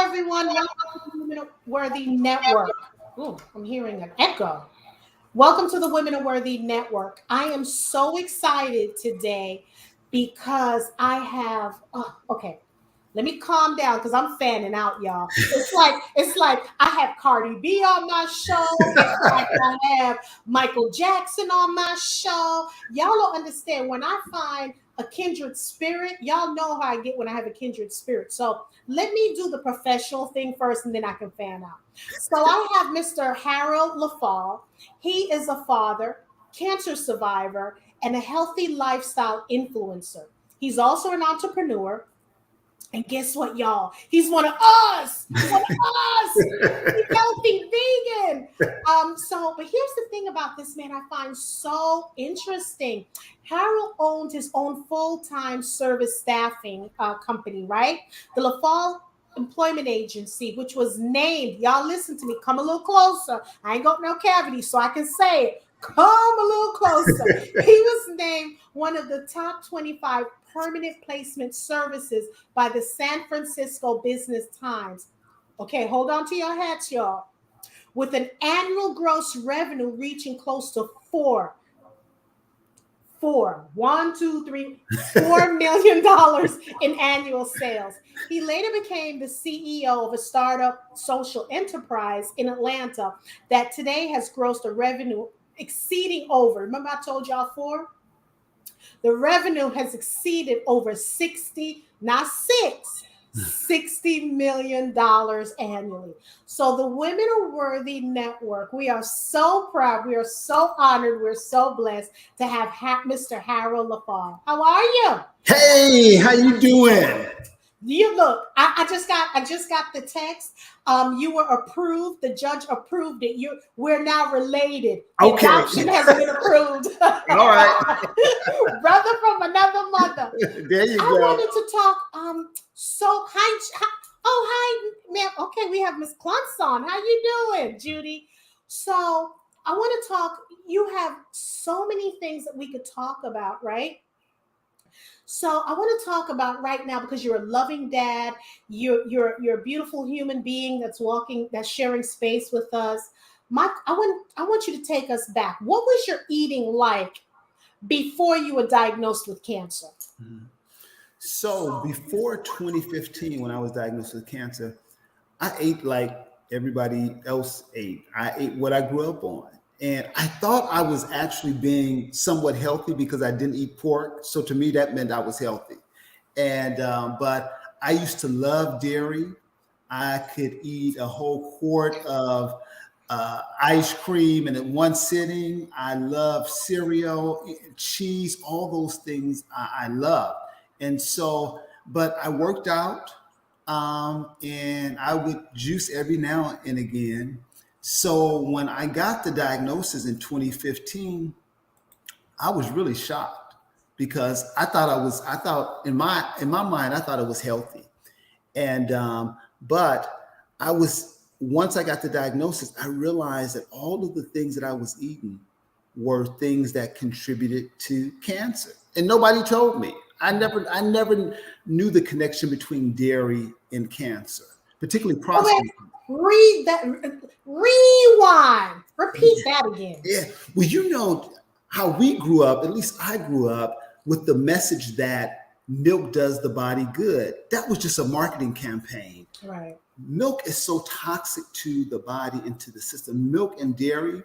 everyone. Welcome to the Women Worthy Network. Ooh, I'm hearing an echo. Welcome to the Women Worthy Network. I am so excited today because I have. Okay, let me calm down because I'm fanning out, y'all. It's like I have Cardi B on my show. It's like I have Michael Jackson on my show. Y'all don't understand when I find a kindred spirit. Y'all know how I get when I have a kindred spirit. So let me do the professional thing first, and then I can fan out. So I have Mr. Harold Leffall. He is a father, cancer survivor, and a healthy lifestyle influencer. He's also an entrepreneur. And guess what, y'all? He's one of us. One of us. He's healthy vegan. But here's the thing about this man I find so interesting. Harold owns his own full-time service staffing company, right? The Leffall Employment Agency, which was named, y'all listen to me, come a little closer. I ain't got no cavity, so I can say it. Come a little closer. He was named one of the top 25 permanent placement services by the San Franciscoj Business Times. Okay, hold on to your hats, y'all. With an annual gross revenue reaching close to $4 million in annual sales. He later became the CEO of a startup social enterprise in Atlanta that today has grossed a revenue exceeding over, remember I told y'all four? The revenue has exceeded over $60 million annually. So the Women Are Worthy Network, we are so proud, we are so honored, we're so blessed to have Mr. Harold Leffall. How are you? Hey, how you doing? You look, I just got the text. You were approved. The judge approved it. We're now related. Okay. Adoption has been approved. All right. Brother from another mother. There you go. I wanted to talk. Hi, ma'am. Okay, we have Miss Clunts on. How you doing, Judy? So I want to talk. You have so many things that we could talk about, right? So I want to talk about right now because you're a loving dad, you're a beautiful human being that's sharing space with us. I want you to take us back. What was your eating like before you were diagnosed with cancer? So before 2015, when I was diagnosed with cancer, I ate like everybody else ate. I ate what I grew up on. And I thought I was actually being somewhat healthy because I didn't eat pork. So to me, that meant I was healthy. And but I used to love dairy. I could eat a whole quart of ice cream, and in one sitting, I love cereal, cheese, all those things I love. And so, but I worked out, and I would juice every now and again. So when I got the diagnosis in 2015, I was really shocked because I thought in my mind, I thought it was healthy. And, but once I got the diagnosis, I realized that all of the things that I was eating were things that contributed to cancer. And nobody told me. I never knew the connection between dairy and cancer, particularly prostate. Read that. Rewind. Repeat that again. Yeah. Well, you know how we grew up, at least I grew up with the message that milk does the body good. That was just a marketing campaign. Right. Milk is so toxic to the body and to the system. Milk and dairy,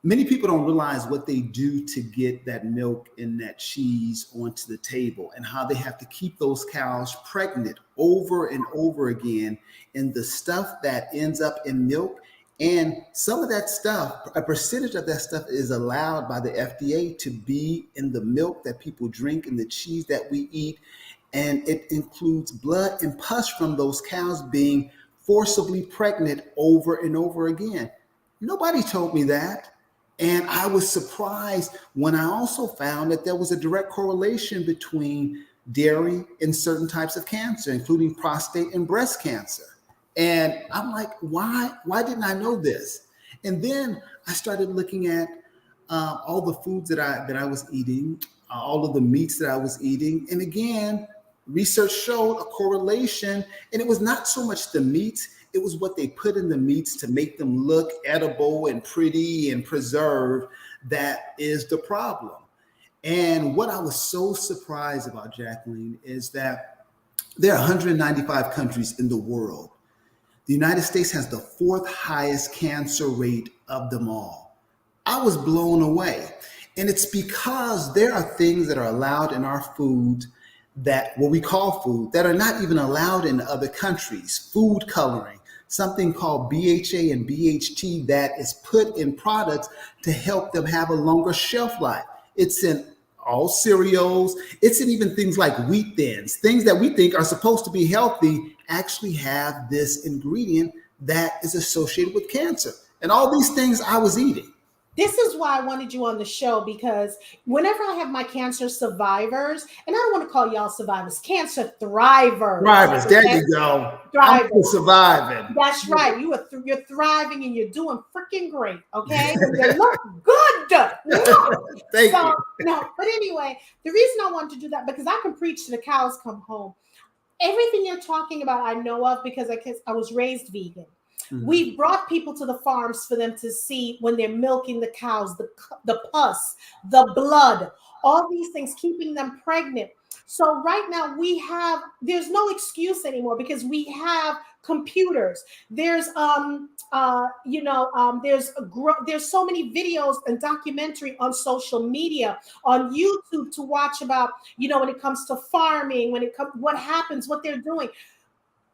many people don't realize what they do to get that milk and that cheese onto the table and how they have to keep those cows pregnant over and over again. And the stuff that ends up in milk, and some of that stuff, a percentage of that stuff is allowed by the FDA to be in the milk that people drink and the cheese that we eat. And it includes blood and pus from those cows being forcibly pregnant over and over again. Nobody told me that. And I was surprised when I also found that there was a direct correlation between dairy and certain types of cancer, including prostate and breast cancer. And I'm like, why didn't I know this? And then I started looking at all the foods that I was eating, all of the meats that I was eating. And again, research showed a correlation, and it was not so much the meats, it was what they put in the meats to make them look edible and pretty and preserved that is the problem. And what I was so surprised about, Jacqueline, is that there are 195 countries in the world. The United States has the fourth highest cancer rate of them all. I was blown away. And it's because there are things that are allowed in our food, that what we call food, that are not even allowed in other countries. Food coloring, something called BHA and BHT that is put in products to help them have a longer shelf life. It's in all cereals. It's in even things like wheat thins. Things that we think are supposed to be healthy actually have this ingredient that is associated with cancer. And all these things I was eating. This is why I wanted you on the show, because whenever I have my cancer survivors, and I don't want to call y'all survivors, cancer thrivers. Thrivers, there you go. Thrivers. I'm surviving. That's right. You're thriving and you're doing freaking great. Okay, and you look good. Thank you. No, but anyway, the reason I wanted to do that, because I can preach to the cows come home. Everything you're talking about, I know of because I was raised vegan. Mm-hmm. We brought people to the farms for them to see when they're milking the cows, the pus, the blood, all these things, keeping them pregnant. So right now there's no excuse anymore because we have computers. There's there's so many videos and documentary on social media, on YouTube to watch about, when it comes to farming, what happens, what they're doing.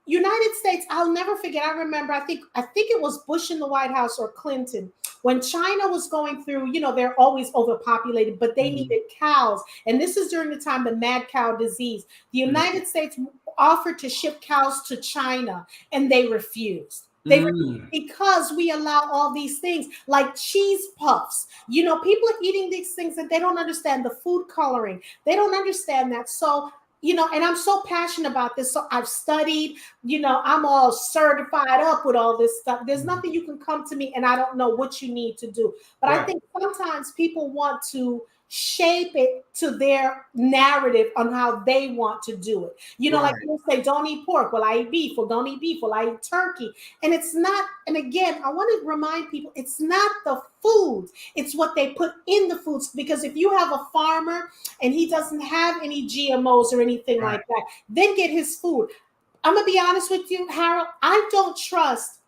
United States, I'll never forget. I remember, I think it was Bush in the White House or Clinton, when China was going through, they're always overpopulated, but they needed cows. And this is during the time of the mad cow disease. The United States offered to ship cows to China, and they refused. Because we allow all these things like cheese puffs. People are eating these things and they don't understand the food coloring. They don't understand that. So and I'm so passionate about this. So I've studied, I'm all certified up with all this stuff. There's nothing you can come to me and I don't know what you need to do. But I think sometimes people want to shape it to their narrative on how they want to do it. Like people say, don't eat pork. Well, I eat beef. Well, don't eat beef. Well, I eat turkey. And it's not, and again, I want to remind people, it's not the food. It's what they put in the foods. Because if you have a farmer and he doesn't have any GMOs or anything like that, then get his food. I'm going to be honest with you, Harold, I don't trust,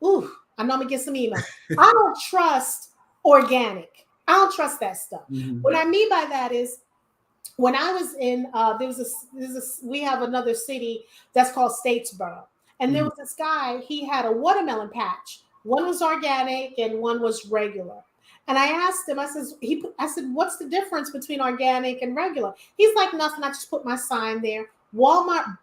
I know I'm going to get some emails. I don't trust organic. I don't trust that stuff. What I mean by that is, when I was in, we have another city that's called Statesboro. And there was this guy, he had a watermelon patch. One was organic and one was regular. And I asked him, I said, what's the difference between organic and regular? He's like, nothing. I just put my sign there. Walmart,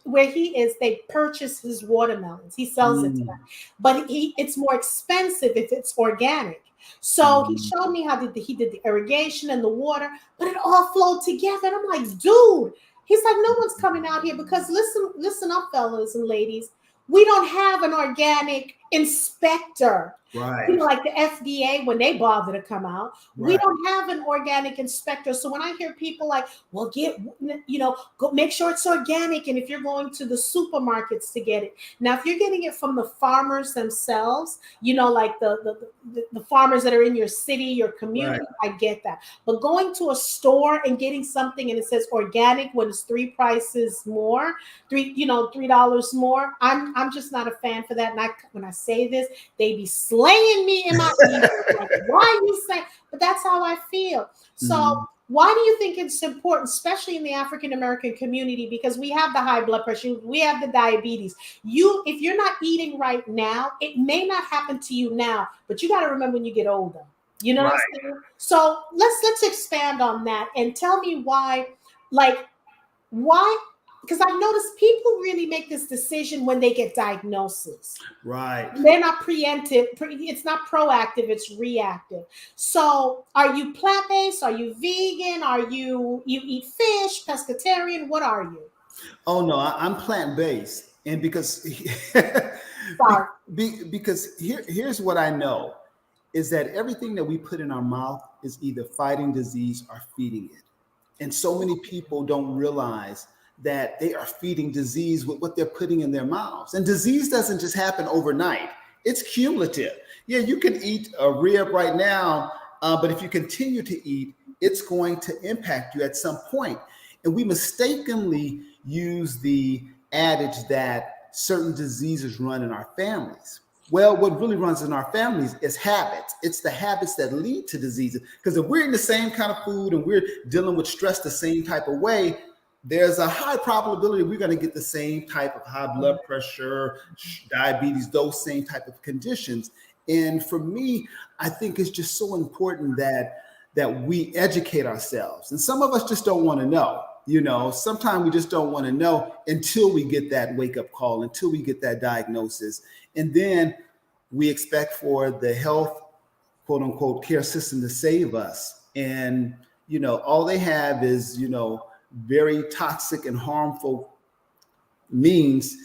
where he is, they purchase his watermelons. He sells it to them. But it's more expensive if it's organic. So he showed me how he did the irrigation and the water, but it all flowed together. And I'm like, dude, he's like, no one's coming out here because listen up, fellas and ladies. We don't have an organic inspector. Right. Like the FDA, when they bother to come out, we don't have an organic inspector. So when I hear people like, well, go make sure it's organic. And if you're going to the supermarkets to get it. Now, if you're getting it from the farmers themselves, like the farmers that are in your city, your community, I get that. But going to a store and getting something and it says organic when it's $3 more, $3 more, I'm just not a fan for that. And when I say this, they be slaying me in my ears. Like, why are you saying? But that's how I feel. So why do you think it's important, especially in the African American community? Because we have the high blood pressure, we have the diabetes. If you're not eating right now, it may not happen to you now, but you got to remember when you get older. You know what I'm saying? So let's expand on that and tell me why. Because I've noticed people really make this decision when they get diagnosis. Right. They're not preemptive. It's not proactive. It's reactive. So are you plant-based? Are you vegan? Are you eat fish, pescatarian? What are you? Oh, no, I'm plant-based. And because, because here's what I know is that everything that we put in our mouth is either fighting disease or feeding it. And so many people don't realize that they are feeding disease with what they're putting in their mouths. And disease doesn't just happen overnight. It's cumulative. Yeah, you can eat a rib right now, but if you continue to eat, it's going to impact you at some point. And we mistakenly use the adage that certain diseases run in our families. Well, what really runs in our families is habits. It's the habits that lead to diseases. Because if we're eating the same kind of food and we're dealing with stress the same type of way, there's a high probability we're going to get the same type of high blood pressure, diabetes, those same type of conditions. And for me, I think it's just so important that we educate ourselves. And some of us just don't want to know. You know, sometimes we just don't want to know until we get that wake-up call, until we get that diagnosis. And then we expect for the health, quote unquote, care system to save us. And, you know, all they have is, you know, very toxic and harmful means,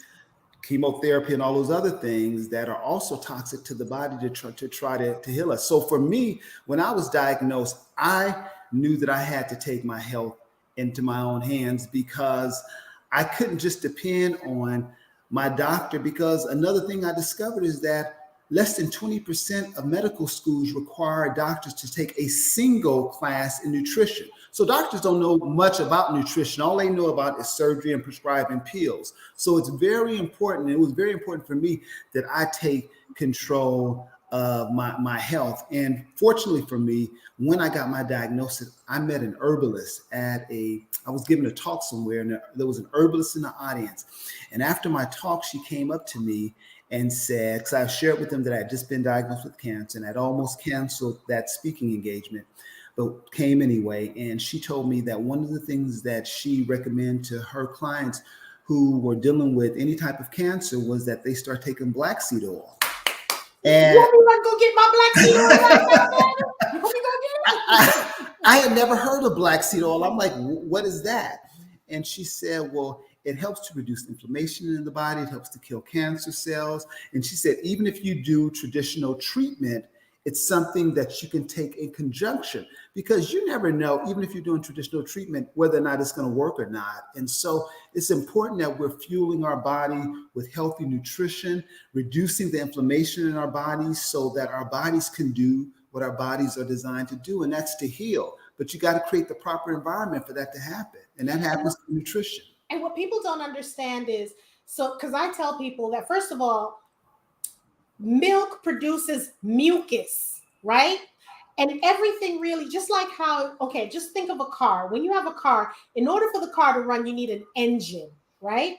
chemotherapy and all those other things that are also toxic to the body to try to heal us. So for me, when I was diagnosed, I knew that I had to take my health into my own hands, because I couldn't just depend on my doctor. Because another thing I discovered is that less than 20% of medical schools require doctors to take a single class in nutrition. So doctors don't know much about nutrition. All they know about is surgery and prescribing pills. So it's very important. It was very important for me that I take control of my health. And fortunately for me, when I got my diagnosis, I met an herbalist I was giving a talk somewhere, and there was an herbalist in the audience. And after my talk, she came up to me and said, because I shared with them that I had just been diagnosed with cancer and I'd almost canceled that speaking engagement, but came anyway. And she told me that one of the things that she recommended to her clients who were dealing with any type of cancer was that they start taking black seed oil. And you want me to go get my black seed oil right now? You want me to go get it? I had never heard of black seed oil. I'm like, what is that? And she said, well, it helps to reduce inflammation in the body. It helps to kill cancer cells. And she said, even if you do traditional treatment, it's something that you can take in conjunction, because you never know, even if you're doing traditional treatment, whether or not it's going to work or not. And so it's important that we're fueling our body with healthy nutrition, reducing the inflammation in our bodies so that our bodies can do what our bodies are designed to do, and that's to heal. But you got to create the proper environment for that to happen. And that happens through nutrition. And what people don't understand is, so, because I tell people that, first of all, milk produces mucus, right? And everything really, just like how, okay, just think of a car. When you have a car, in order for the car to run, you need an engine, right?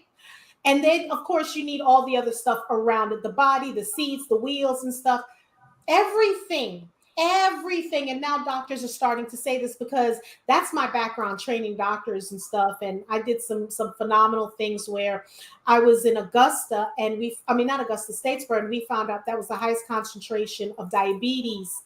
And then, of course, you need all the other stuff around it, the body, the seats, the wheels and stuff. Everything. And now doctors are starting to say this, because that's my background, training doctors and stuff. And I did some phenomenal things where I was in Augusta, and not Augusta, Statesboro, and we found out that was the highest concentration of diabetes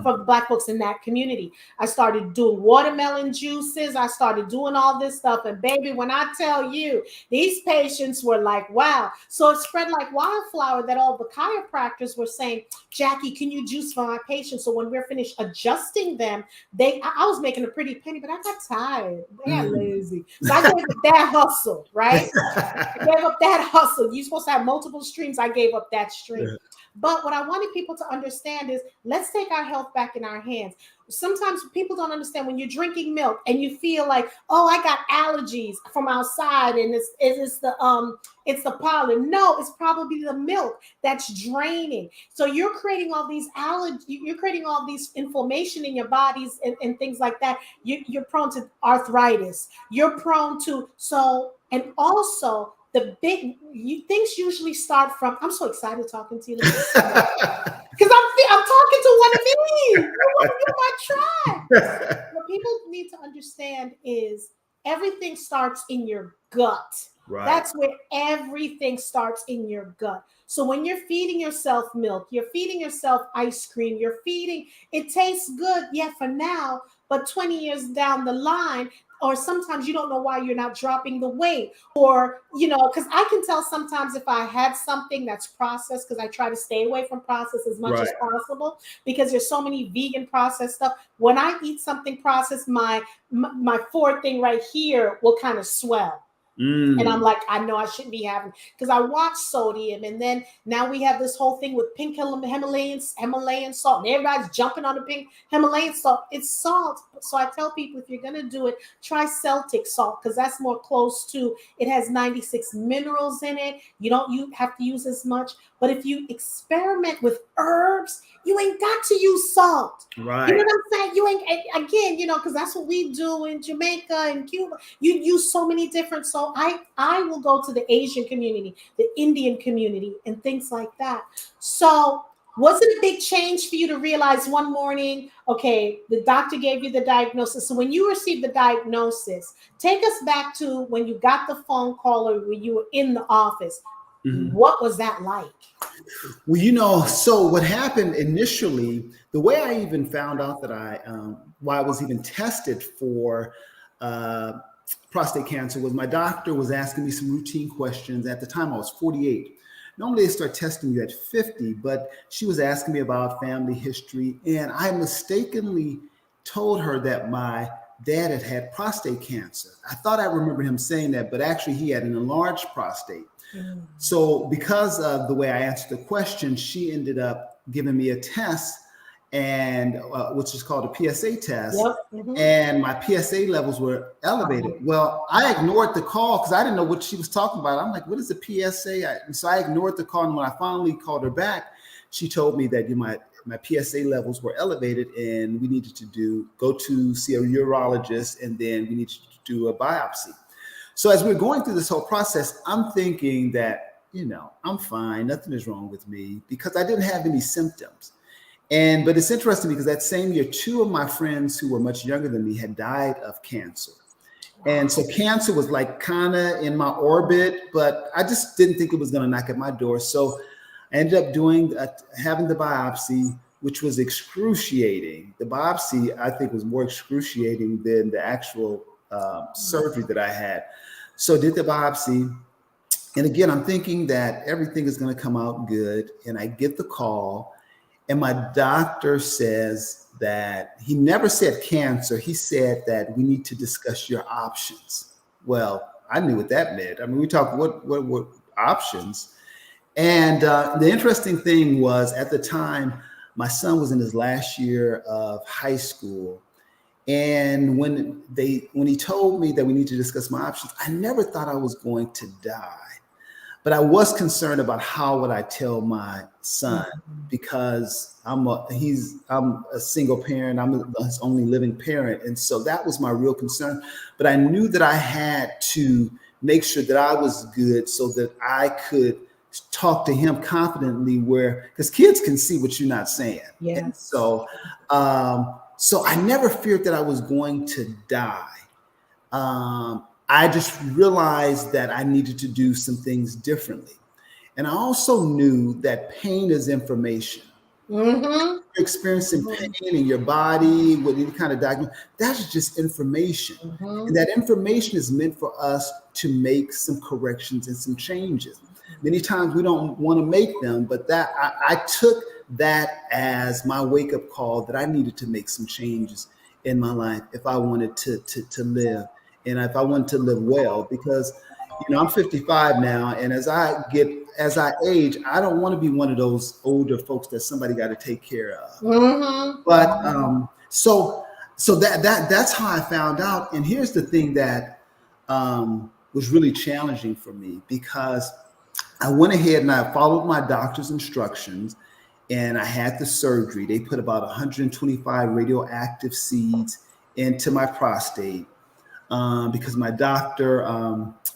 for Black folks in that community. I started doing watermelon juices. I started doing all this stuff. And baby, when I tell you, these patients were like, wow. So it spread like wildflower that all the chiropractors were saying, Jackie, can you juice for my patients? So when we're finished adjusting them, I was making a pretty penny, but I got tired. They got lazy. So I gave up that hustle, right? I gave up that hustle. You're supposed to have multiple streams. I gave up that stream. But what I wanted people to understand is, let's take our health back in our hands. Sometimes people don't understand, when you're drinking milk and you feel like, oh, I got allergies from outside and it's the pollen. No, it's probably the milk that's draining. So you're creating all these allergies, you're creating all these inflammation in your bodies and things like that. You're prone to arthritis. You're prone to, and also the things usually start from, I'm so excited talking to you. Because I'm talking to one of these. You're my tribe. What people need to understand is, everything starts in your gut. Right. That's where everything starts, in your gut. So when you're feeding yourself milk, you're feeding yourself ice cream, it tastes good, yeah, for now, but 20 years down the line, or sometimes you don't know why you're not dropping the weight, or, because I can tell sometimes if I had something that's processed, because I try to stay away from processed as much as possible, because there's so many vegan processed stuff. When I eat something processed, my fourth thing right here will kind of swell. And I'm like, I know I shouldn't be having, because I watch sodium, and then now we have this whole thing with pink Himalayan salt, and everybody's jumping on the pink Himalayan salt. It's salt. So I tell people, if you're gonna do it, try Celtic salt, because that's more close to. It has 96 minerals in it. You have to use as much. But if you experiment with herbs, you ain't got to use salt. Right. You know what I'm saying? You ain't, again, because that's what we do in Jamaica and Cuba. You use so many different. So I will go to the Asian community, the Indian community, and things like that. So was it a big change for you to realize one morning, okay, the doctor gave you the diagnosis? So when you received the diagnosis, take us back to when you got the phone call or when you were in the office. What was that like? Well, so what happened initially, the way I even found out that why I was even tested for prostate cancer was my doctor was asking me some routine questions. At the time, I was 48. Normally, they start testing you at 50, but she was asking me about family history, and I mistakenly told her that my dad had prostate cancer. I thought I remembered him saying that, but actually he had an enlarged prostate. So because of the way I answered the question, she ended up giving me a test, and which is called a PSA test. And my PSA levels were elevated. Well, I ignored the call because I didn't know what she was talking about. I'm like, what is a PSA? So I ignored the call, and when I finally called her back, she told me that my PSA levels were elevated, and we needed to go to see a urologist, and then we needed to do a biopsy. So as we're going through this whole process, I'm thinking that, I'm fine. Nothing is wrong with me because I didn't have any symptoms. But it's interesting because that same year, two of my friends who were much younger than me had died of cancer. And so cancer was like kind of in my orbit, but I just didn't think it was going to knock at my door. So I ended up having the biopsy, which was excruciating. The biopsy, I think, was more excruciating than the actual surgery that I had. So I did the biopsy. And again, I'm thinking that everything is going to come out good. And I get the call, and my doctor says that he never said cancer. He said that we need to discuss your options. Well, I knew what that meant. I mean, we talked what options. And the interesting thing was, at the time, my son was in his last year of high school. And when he told me that we need to discuss my options, I never thought I was going to die. But I was concerned about how would I tell my son, because I'm a single parent. I'm his only living parent. And so that was my real concern. But I knew that I had to make sure that I was good so that I could talk to him confidently, because kids can see what you're not saying. Yes. And so I never feared that I was going to die. I just realized that I needed to do some things differently. And I also knew that pain is information. You're experiencing pain in your body with any kind of diagnosis, that's just information. And that information is meant for us to make some corrections and some changes. Many times we don't want to make them, but that I took that as my wake-up call that I needed to make some changes in my life if I wanted to live, and if I wanted to live well. Because I'm 55 now, and as I age, I don't want to be one of those older folks that somebody got to take care of. But so that's how I found out. And here's the thing that was really challenging for me, because I went ahead and I followed my doctor's instructions, and I had the surgery. They put about 125 radioactive seeds into my prostate because my doctor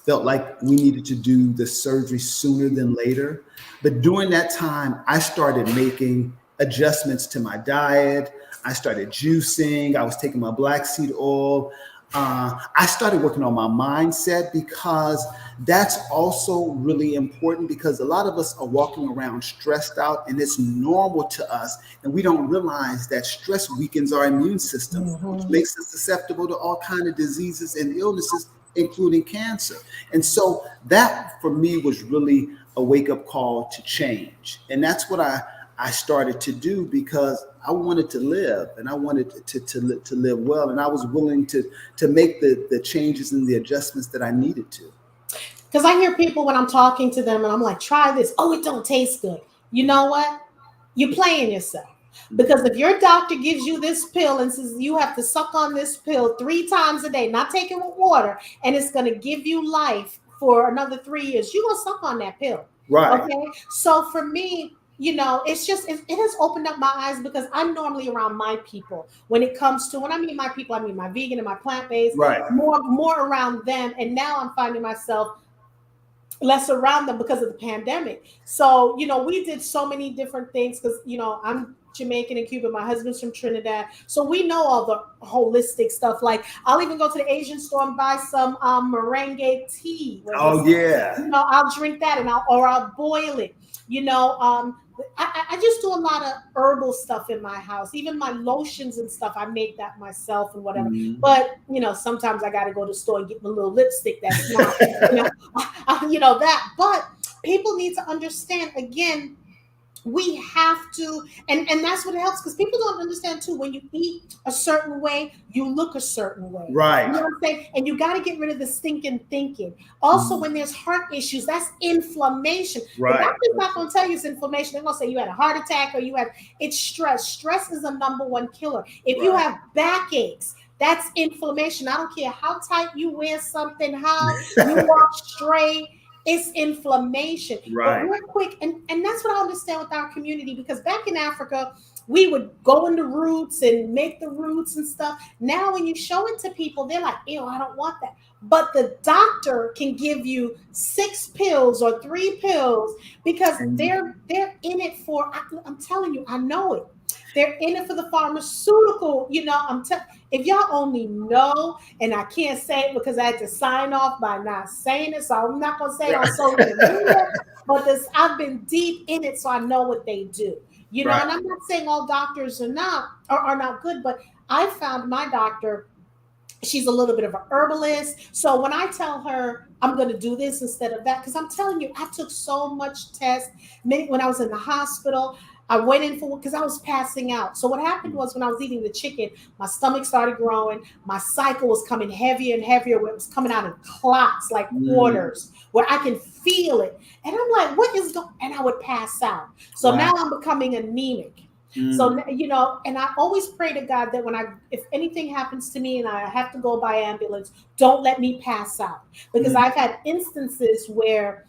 felt like we needed to do the surgery sooner than later. But during that time, I started making adjustments to my diet. I started juicing. I was taking my black seed oil. I started working on my mindset, because that's also really important, because a lot of us are walking around stressed out, and it's normal to us. And we don't realize that stress weakens our immune system, which makes us susceptible to all kinds of diseases and illnesses, including cancer. And so that for me was really a wake-up call to change. And that's what I started to do, because I wanted to live, and I wanted to live well, and I was willing to make the changes and the adjustments that I needed to. Because I hear people when I'm talking to them and I'm like, try this. Oh, it don't taste good. You know what? You're playing yourself. Because if your doctor gives you this pill and says you have to suck on this pill 3 times a day, not take it with water, and it's going to give you life for another 3 years, you're going to suck on that pill. Right. Okay. So for me, it's just, it has opened up my eyes because I'm normally around my people when it comes to, when I mean my people, I mean my vegan and my plant-based, Right. more around them. And now I'm finding myself less around them because of the pandemic. So, we did so many different things because, I'm Jamaican and Cuban. My husband's from Trinidad. So we know all the holistic stuff. Like I'll even go to the Asian store and buy some merengue tea. Oh yeah. I'll drink that or I'll boil it. I just do a lot of herbal stuff in my house. Even my lotions and stuff, I make that myself and whatever. Mhm. But sometimes I got to go to the store and get my little lipstick. That's not, that. But people need to understand again. We have to, and that's what it helps because people don't understand too. When you eat a certain way, you look a certain way. Right. You know what I'm saying? And you got to get rid of the stinking thinking. Also, when there's heart issues, that's inflammation. Right. The doctor's not going to tell you it's inflammation. They're going to say you had a heart attack or it's stress. Stress is the #1 killer. If you have backaches, that's inflammation. I don't care how tight you wear something, how you walk straight. It's inflammation. Right. But real quick, and that's what I understand with our community, because back in Africa, we would go into roots and make the roots and stuff. Now, when you show it to people, they're like, ew, I don't want that. But the doctor can give you 6 pills or 3 pills because they're in it for, I'm telling you, I know it. They're in it for the pharmaceutical, if y'all only know, and I can't say it because I had to sign off by not saying it, so I'm not going to say it on social media, but I've been deep in it, so I know what they do, and I'm not saying all doctors are not good, but I found my doctor, she's a little bit of an herbalist. So when I tell her I'm going to do this instead of that, because I'm telling you, I took so much tests when I was in the hospital. I went in because I was passing out. So what happened was when I was eating the chicken, my stomach started growing. My cycle was coming heavier and heavier. Where it was coming out in clots, like quarters, where I can feel it. And I'm like, what is going on? And I would pass out. So now I'm becoming anemic. So, and I always pray to God that if anything happens to me and I have to go by ambulance, don't let me pass out. Because I've had instances where,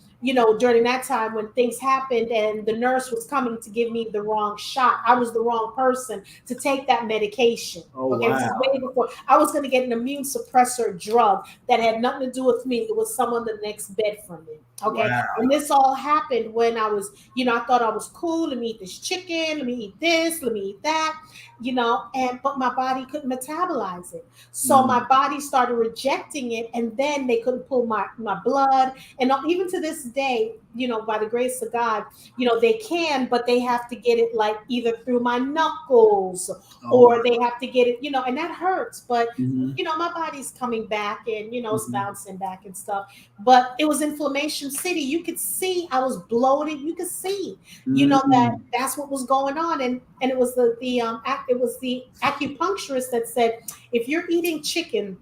during that time when things happened and the nurse was coming to give me the wrong shot, I was the wrong person to take that medication. Oh, okay, wow. This is way before I was going to get an immune suppressor drug that had nothing to do with me. It was someone the next bed from me. Okay. Wow. And this all happened when I was, I thought I was cool. Let me eat this chicken. Let me eat this. Let me eat that, but my body couldn't metabolize it. So my body started rejecting it. And then they couldn't pull my blood. And even to this day, by the grace of God, they can, but they have to get it like either through my knuckles or they have to get it, and that hurts. But, my body's coming back and, it's bouncing back and stuff. But it was inflammation city. You could see I was bloated. You could see, that's what was going on. And it was it was the acupuncturist that said, if you're eating chicken,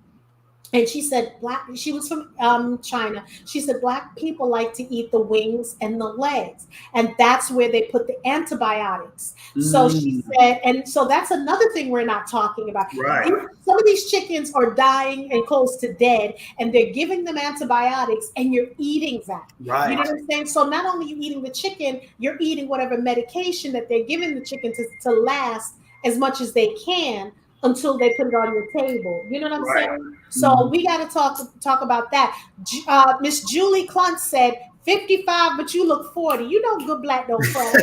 and she said she was from China. She said black people like to eat the wings and the legs. And that's where they put the antibiotics. So she said, and so that's another thing we're not talking about. Right. Some of these chickens are dying and close to dead, and they're giving them antibiotics, and you're eating that. Right. You know what I'm saying? So not only are you eating the chicken, you're eating whatever medication that they're giving the chicken to last as much as they can until they put it on your table. You know what I'm saying? So we got to talk about that. Miss Julie Clunt said, 55, but you look 40. You know good black don't crack.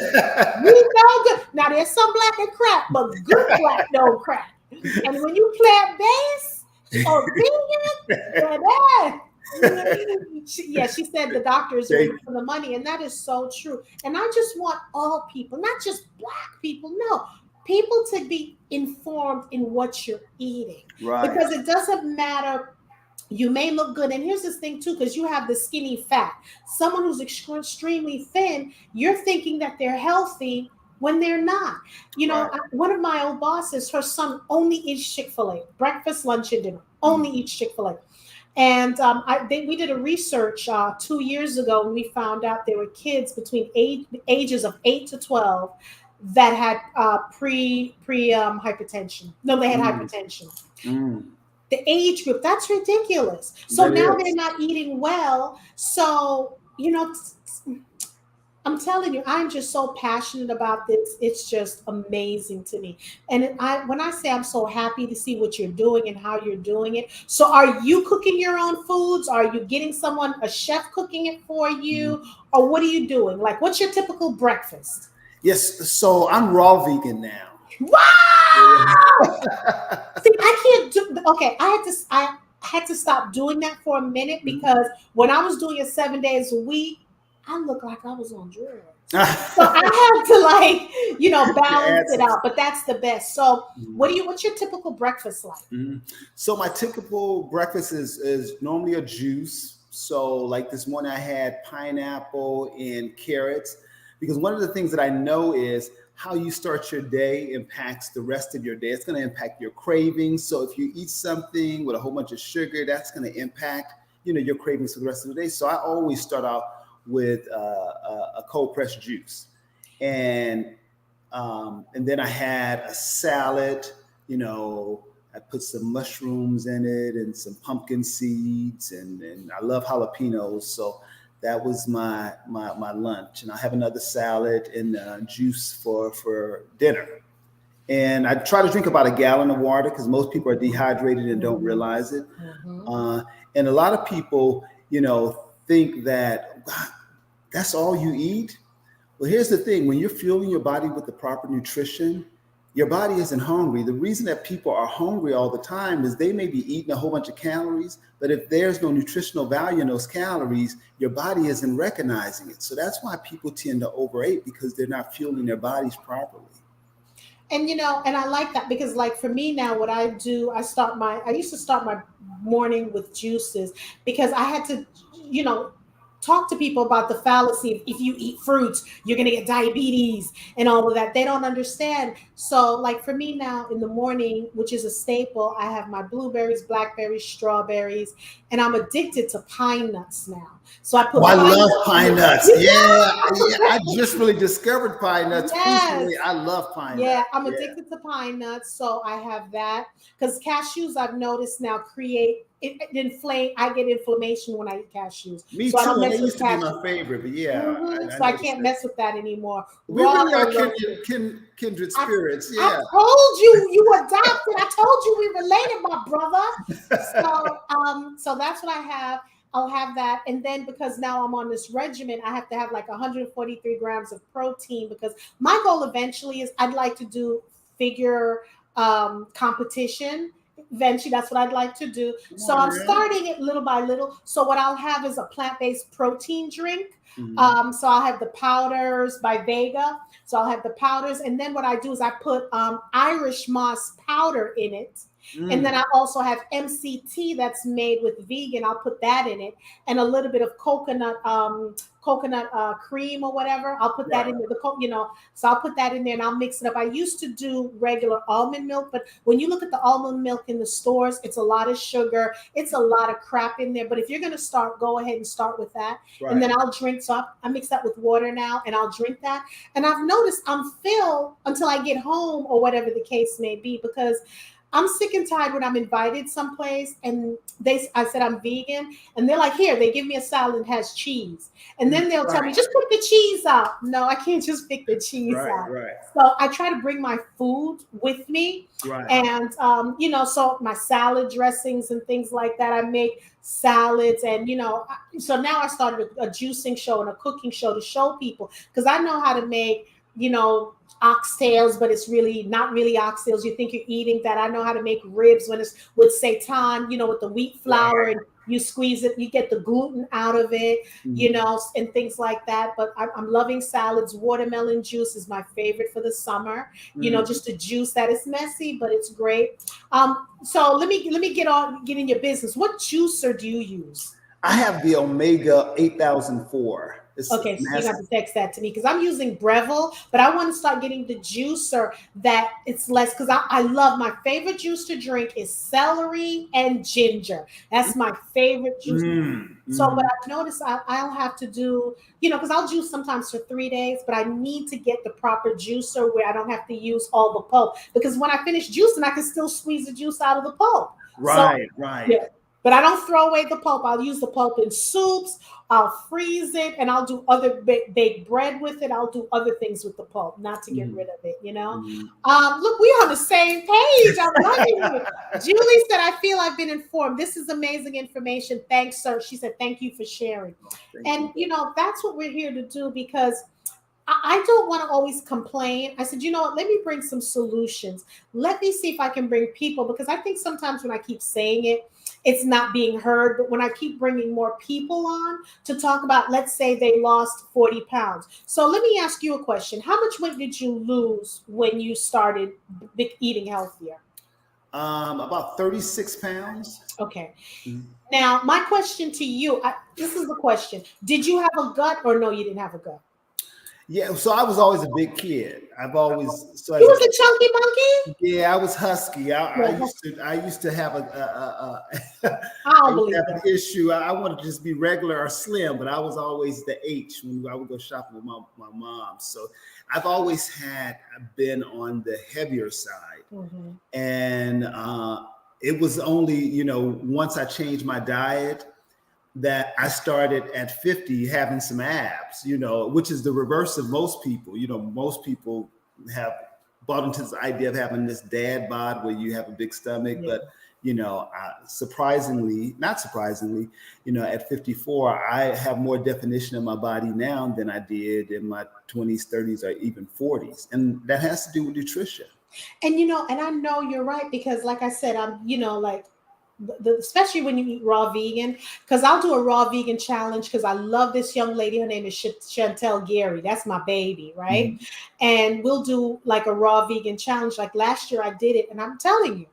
You know good. Now, there's some black that crack, but good black don't crack. And when you plant bass or vegan, she said the doctors are in for the money, and that is so true. And I just want all people, not just black people, no, people to be informed in what you're eating. Right. Because it doesn't matter. You may look good. And here's this thing too, because you have the skinny fat. Someone who's extremely thin, you're thinking that they're healthy when they're not. One of my old bosses, her son only eats Chick-fil-A, breakfast, lunch, and dinner, only eats Chick-fil-A. And we did a research 2 years ago, and we found out there were kids between ages of 8 to 12 that had pre hypertension. No, they had Mm, hypertension. mm, The age group, that's ridiculous. So that now they're is. not eating well. So I'm telling you, I'm just so passionate about this. It's just amazing to me. And when I say I'm so happy to see what you're doing and how you're doing it. So are you cooking your own foods? Are you getting a chef cooking it for you? Mm. Or what are you doing? Like, what's your typical breakfast? Yes, so I'm raw vegan now. Wow! Yeah. See, I can't do. Okay, I had to stop doing that for a minute because when I was doing it 7 days a week, I looked like I was on drugs. So I had to To balance add it some. out. But that's the best. So Mhm. what's your typical breakfast like? Mhm. So my typical breakfast is normally a juice. So like this morning I had pineapple and carrots because one of the things that I know is how you start your day impacts the rest of your day. It's going to impact your cravings. So if you eat something with a whole bunch of sugar, that's going to impact your cravings for the rest of the day. So I always start out with a cold pressed juice, and then I had a salad. I put some mushrooms in it and some pumpkin seeds, and I love jalapenos. So that was my lunch. And I have another salad and juice for dinner. And I try to drink about a gallon of water because most people are dehydrated and don't Mhm, realize it. mhm. And a lot of people, think that "Wow, that's all you eat." Well, here's the thing: when you're fueling your body with the proper nutrition, your body isn't hungry. The reason that people are hungry all the time is they may be eating a whole bunch of calories, but if there's no nutritional value in those calories, your body isn't recognizing it. So that's why people tend to overeat because they're not fueling their bodies properly. And I like that because, like, for me now, what I do, I used to start my morning with juices because I had to, you know, talk to people about the fallacy of if you eat fruits, you're going to get diabetes and all of that. They don't understand. So, like, for me now in the morning, which is a staple, I have my blueberries, blackberries, strawberries, and I'm addicted to pine nuts now. So I Oh, put I pine love nuts in pine it. nuts. You Yeah, yeah. I know? just really discovered pine nuts Yes. recently. I love pine Yeah, nuts. I'm Yeah. addicted to pine nuts, so I have that. Because cashews, I've noticed now it inflame. I get inflammation when I eat cashews, Me so I don't too. And they mess with used to be my cashews. favorite, but yeah, I So I noticed can't that. mess with that anymore. We Raw really are or roasted. kindred I spirits. I Yeah. told you you adopted. I told you we related, my brother. So that's what I have. I'll have that, and then because now I'm on this regimen, I have to have like 143 grams of protein because my goal eventually is I'd like to do figure competition. Eventually, that's what I'd like to do. Come So on, I'm man. starting it little by little. So what I'll have is a plant-based protein drink. Mhm. So I'll have the powders by Vega. So I'll have the powders, and then what I do is I put Irish moss powder in it, and then Mm. I also have MCT that's made with vegan. I'll put that in it, and a little bit of coconut cream or whatever. I'll put that Right. in there. So I'll put that in there and I'll mix it up. I used to do regular almond milk, but when you look at the almond milk in the stores, it's a lot of sugar. It's a lot of crap in there. But if you're gonna start, go ahead and start with that, and Right. then I'll drink. So I mix that with water now, and I'll drink that. And I've noticed I'm filled until I get home or whatever the case may be because I'm sick and tired when I'm invited someplace and I said I'm vegan and they're like, here, they give me a salad that has cheese. And then they'll tell Right. me, just pick the cheese out. No, I can't just pick the cheese Right. out. Right. So I try to bring my food with me. Right. And, so my salad dressings and things like that, I make salads. And, so now I started a juicing show and a cooking show to show people because I know how to make, oxtails, but it's really not really oxtails. You think you're eating that. I know how to make ribs when it's with seitan, with the wheat flour Right. and you squeeze it, you get the gluten out of it, Mhm. and things like that. But I'm loving salads. Watermelon juice is my favorite for the summer. Mhm. Just a juice that is messy, but it's great. So let me get in your business. What juicer do you use? I have the Omega 8004. It's Okay, so you have massive. to text that to me because I'm using Breville, but I want to start getting the juicer that it's less because I love my favorite juice to drink is celery and ginger. That's my favorite juice. So, but Mhm. I've noticed I'll have to do, because I'll juice sometimes for 3 days, but I need to get the proper juicer where I don't have to use all the pulp because when I finish juicing, I can still squeeze the juice out of the pulp. So, Right, right. yeah, but I don't throw away the pulp. I'll use the pulp in soups. I'll freeze it and I'll do other baked bread with it. I'll do other things with the pulp, not to get Mhm. rid of it, Mhm. Look, we're on the same page. I'm loving it. Julie said, I feel I've been informed. This is amazing information. Thanks, sir. She said, thank you for sharing. Thank And, you. that's what we're here to do because I don't want to always complain. I said, you know what? Let me bring some solutions. Let me see if I can bring people because I think sometimes when I keep saying it, it's not being heard. But when I keep bringing more people on to talk about, let's say they lost 40 pounds. So let me ask you a question. How much weight did you lose when you started eating healthier? About 36 pounds. Okay. Mhm. Now, my question to you, this is the question. Did you have a gut or no, you didn't have a gut? Yeah, so I was always a big kid. I've always so You as a was kid, a chunky monkey? yeah, I was husky. I Yeah, used to have I I don't used to believe have an that. issue. I wanted to just be regular or slim, but I was always the H when I would go shopping with my mom. So I've always been on the heavier side, Mhm. and it was only once I changed my diet that I started at 50 having some abs, which is the reverse of most people. Most people have bought into this idea of having this dad bod where you have a big stomach, Yeah. but surprisingly, not surprisingly, at 54, I have more definition in my body now than I did in my 20s, 30s, or even 40s. And that has to do with nutrition. And and I know you're right because, like I said, I'm, like especially when you eat raw vegan, because I'll do a raw vegan challenge because I love this young lady. Her name is Chantel Gary. That's my baby, right? Mhm. And we'll do like a raw vegan challenge. Like last year, I did it, and I'm telling you.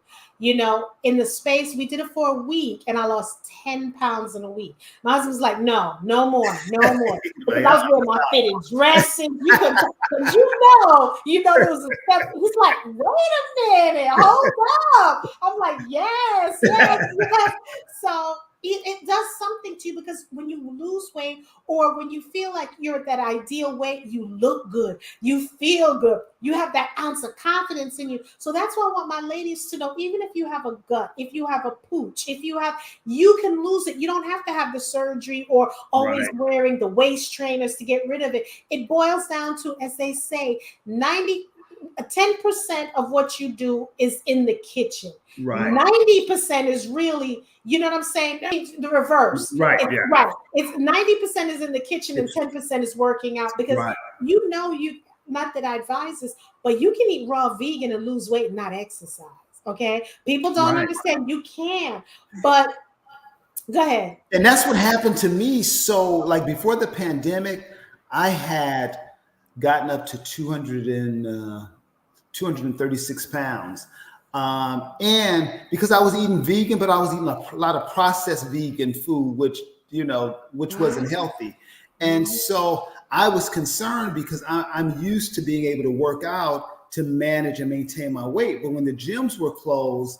In the space, we did it for a week and I lost 10 pounds in a week. My husband's like, no, no more, no more. Because Like, I was wearing my fitted dresses. You couldn't tell, because there was a step. He's like, wait a minute, hold up. I'm like, yes, yes, yes. So it does something to you because when you lose weight or when you feel like you're at that ideal weight, you look good, you feel good, you have that ounce of confidence in you. So that's why I want my ladies to know, even if you have a gut, if you have a pooch, you can lose it. You don't have to have the surgery or always right, wearing the waist trainers to get rid of it. It boils down to, as they say, 10% of what you do is in the kitchen. right, 90% is really, you know what I'm saying? The reverse. right, It's yeah, right. It's 90% is in the kitchen and 10% is working out because right. you not that I advise this, but you can eat raw vegan and lose weight and not exercise. Okay. People don't Right. understand you can, but go ahead. And that's what happened to me. So, like before the pandemic, I had gotten up to 236 pounds. And because I was eating vegan, but I was eating a lot of processed vegan food, which wasn't healthy. And Mhm. so I was concerned because I'm used to being able to work out to manage and maintain my weight. But when the gyms were closed,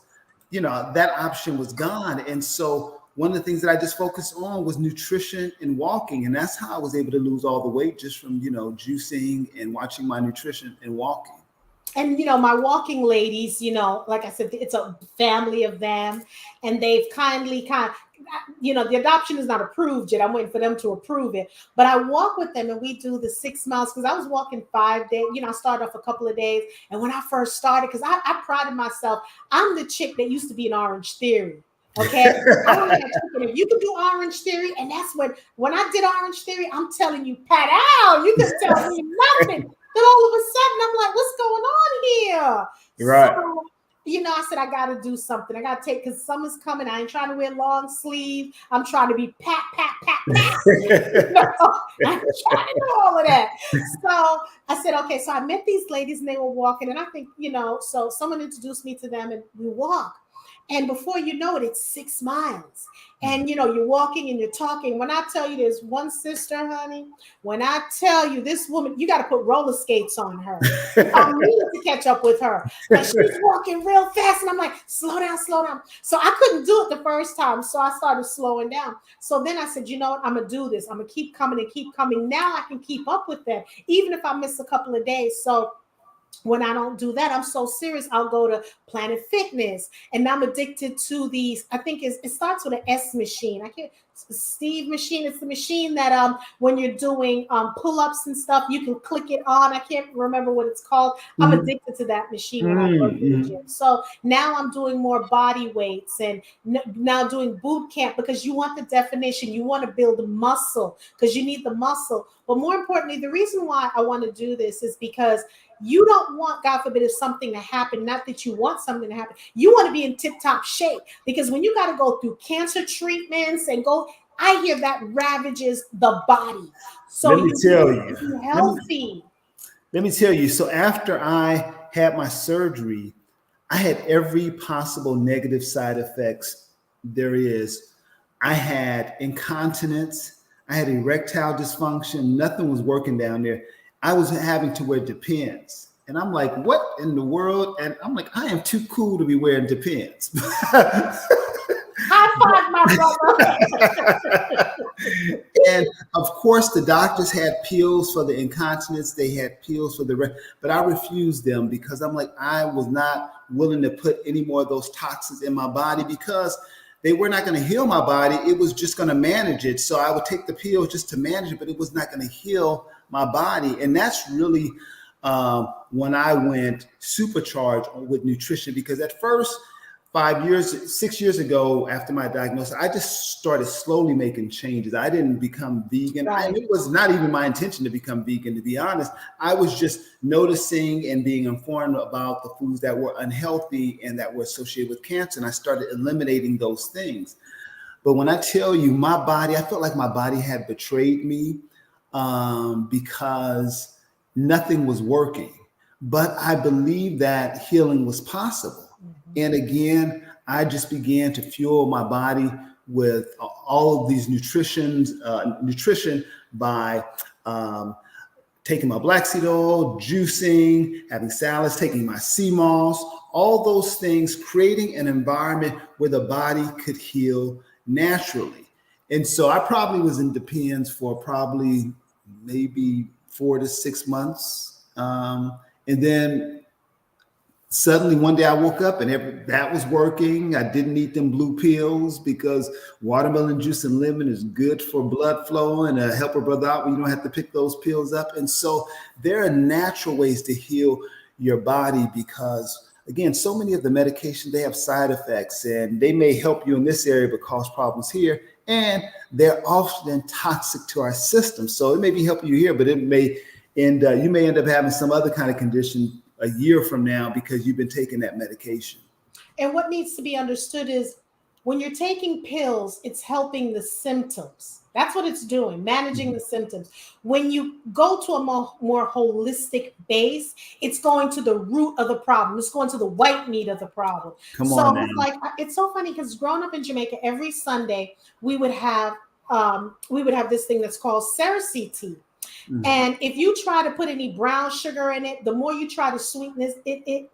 that option was gone. And so one of the things that I just focused on was nutrition and walking. And that's how I was able to lose all the weight just from, juicing and watching my nutrition and walking. And my walking ladies, like I said, it's a family of them, and they've the adoption is not approved yet. I'm waiting for them to approve it, but I walk with them and we do the 6 miles because I was walking 5 days. I started off a couple of days, and when I first started, because I prided myself, I'm the chick that used to be in Orange Theory. Okay, I'm that chick. If you can do Orange Theory, and that's when I did Orange Theory, I'm telling you, pat out. You can tell me nothing. Then all of a sudden, I'm like, what's going on here? Right. So, I said, I got to do something. I got to take, because summer's coming. I ain't trying to wear long sleeve. I'm trying to be pat, pat, pat, pat. I'm trying to do all of that. So I said, okay. So I met these ladies and they were walking. And I think, so someone introduced me to them and we walk. And before you know it, it's 6 miles. And you're walking and you're talking. When I tell you there's one sister, honey, when I tell you this woman, you got to put roller skates on her. I need to catch up with her because she's walking real fast. And I'm like, slow down, slow down. So I couldn't do it the first time. So I started slowing down. So then I said, you know what? I'm going to do this. I'm going to keep coming and keep coming. Now I can keep up with them, even if I miss a couple of days. So when I don't do that, I'm so serious. I'll go to Planet Fitness, and I'm addicted to these. I think it starts with an S machine. I can't. Steve machine. It's the machine that when you're doing pull-ups and stuff, you can click it on. I can't remember what it's called. I'm addicted to that machine when I work in the gym. So now I'm doing more body weights and now doing boot camp because you want the definition. You want to build muscle because you need the muscle. But more importantly, the reason why I want to do this is because you don't want, God forbid, if something to happen, not that you want something to happen. You want to be in tip-top shape because when you got to go through cancer treatments and I hear that ravages the body. So let me tell you, be healthy. Let me tell you. So after I had my surgery, I had every possible negative side effects there is. I had incontinence. I had erectile dysfunction. Nothing was working down there. I was having to wear Depends. And I'm like, what in the world? And I'm like, I am too cool to be wearing Depends. High five, my brother. And of course, the doctors had pills for the incontinence. They had pills for but I refused them because I'm like, I was not willing to put any more of those toxins in my body because they were not going to heal my body. It was just going to manage it. So I would take the pills just to manage it, but it was not going to heal my body. And that's really when I went supercharged with nutrition, because at first, 6 years ago, after my diagnosis, I just started slowly making changes. I didn't become vegan. Right. It was not even my intention to become vegan, to be honest. I was just noticing and being informed about the foods that were unhealthy and that were associated with cancer. And I started eliminating those things. But when I tell you my body, I felt like my body had betrayed me because nothing was working. But I believed that healing was possible. And again, I just began to fuel my body with all of these nutrition by taking my black seed oil, juicing, having salads, taking my sea moss, all those things, creating an environment where the body could heal naturally. And so I probably was in Depends for probably maybe 4 to 6 months. And then suddenly one day I woke up and that was working. I didn't need them blue pills because watermelon juice and lemon is good for blood flow and help a brother out when you don't have to pick those pills up. And so there are natural ways to heal your body because, again, so many of the medications, they have side effects and they may help you in this area but cause problems here. And they're often toxic to our system. So it may be helping you here, but you may end up having some other kind of condition a year from now because you've been taking that medication. And what needs to be understood is when you're taking pills, it's helping the symptoms. That's what it's doing, managing the symptoms. When you go to a more holistic base, it's going to the root of the problem. It's going to the white meat of the problem. So it's so funny because growing up in Jamaica, every Sunday we would have this thing that's called Cersei tea. And if you try to put any brown sugar in it, the more you try to sweeten it,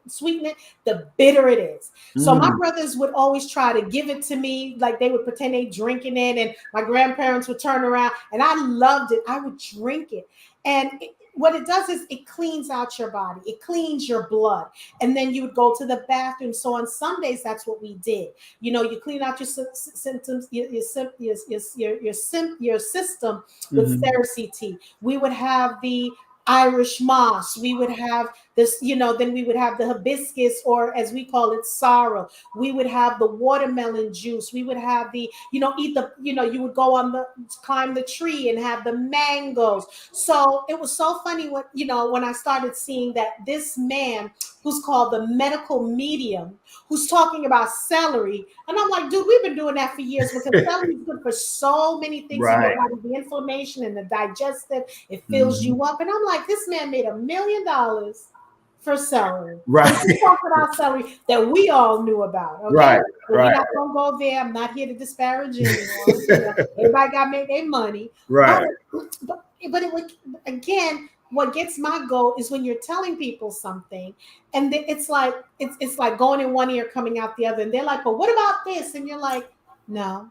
the bitter it is. So my brothers would always try to give it to me, like they would pretend they drinking it, and my grandparents would turn around, and I loved it. I would drink it, and what it does is it cleans out your body, it cleans your blood, and then you would go to the bathroom. So on Sundays, that's what we did. You clean out your symptoms, your system with Cersei tea. We would have the Irish moss. We would have this, then we would have the hibiscus, or as we call it, sorrel. We would have the watermelon juice. We would have the, you would go climb the tree and have the mangoes. So it was so funny when I started seeing that this man who's called the medical medium, who's talking about celery. And I'm like, dude, we've been doing that for years because celery is good for so many things in your body, the inflammation and the digestive, it fills you up. And I'm like, this man made $1 million for celery. Right. We talk about celery that we all knew about. Okay. Right. But we're Right. not gonna go there. I'm not here to disparage anyone. You know, everybody got to make their money. Right. But it would, again, what gets my goal is when you're telling people something, and it's like it's like going in one ear, coming out the other, and they're like, "But what about this?" And you're like, "No,